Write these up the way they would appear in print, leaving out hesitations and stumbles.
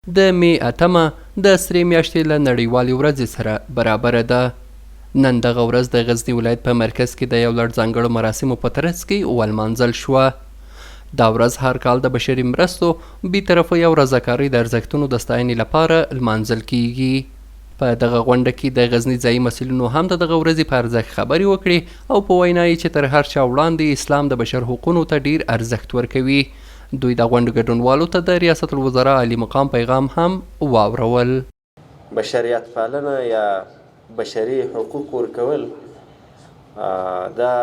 د می 8 د سرې میاشتې له نړیوالې ورځې سره برابره ده. نن دغه ورځ د غزني ولایت په مرکز کې د یو لړ ځانګړو مراسمو په ترڅ کې ولمانځل شوه. دا ورځ هر کال د بشري مرستو، بېطرفۍ او رضاکارۍ د ارزښتونو د ستاینې لپاره لمانځل کیږي. په دغه غونډه کې د غزني ځایي مسؤلینو هم د دغه ورځې په ارزښت خبرې وکړې او په وینا یې چې تر هر چا وړاندې اسلام د بشر حقونو ته ډیر ارزښت ورکوي. دوی د غونډې ګډونوالو ته د ریاست الوزرا عالی مقام پیغام هم واورول. بشریت پالنه یا بشري حقوق ورکول دا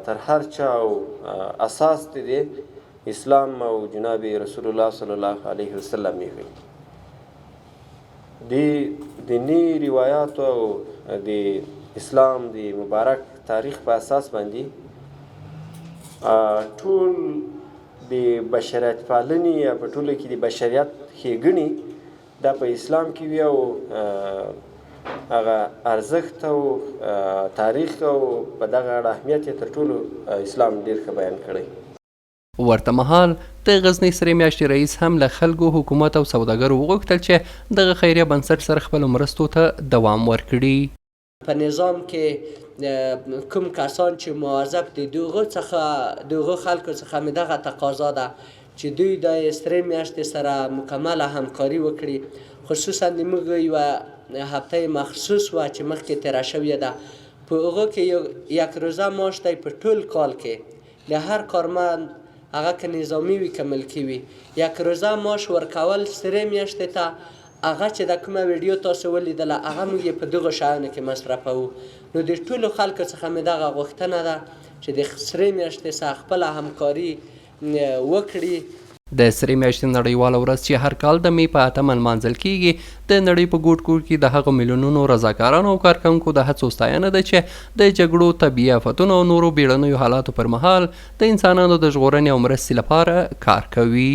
تر هر چا اساس دی اسلام او جناب رسول الله صلی الله علیه وسلم یې دی دینی روایات او د اسلام د مبارک تاریخ په اساس باندې ټول د بشریت پالنې یا په ټوله کې د بشریت ښېګڼې دا په اسلام کې وي او هغه ارزښت او تاریخ او په دغه اړه اهمیت یې تر ټولو اسلام ډېر ښه بیان کړی. ورته مهال د غزني سرې میاشتې رئیس هم له خلکو، حکومت او سوداګرو وغوښتل چې دغه خیریه بنسټ سره خپلو مرستو ته دوام ورکړي. په نظام کې کوم کسان چې مواظب دي د هغو خلکو څخه مې دغه تقاضا ده چې دوی د سرې میاشتې سره مکمله همکاري وکړي. خصوصا زموږ یوه هفته مخصوص وه چې مخکې تېره شوې ده، په هغو کې یک روزه معاش دی په ټول کال کې د هر کارمند، هغه که نظامي وي که ملکي وي، یک روزه معاش ورکول سرې میاشتې ته. هغه چې د کومه ویډیو تاسو ولیدله هغه موږ یې په دغو شیانو کې مصرفوو. نو د ټولو خلکو څخه مې دغه غوښتنه ده چې د سرې میاشتې سره خپله همکاري وکړي. د سرې میاشتې نړیواله ورځ چې هر کال د می په 8 لمانځل کیږي د نړۍ په ګوټ ګوټ کې د هغو میلیونونو رضاکارانو او کارکوونکو د هڅو ستاینه ده چې د جګړو، طبیعي آفتونو او نورو بیړنیو حالاتو پر مهال د انسانانو د ژغورنې او مرستې لپاره کار کوي.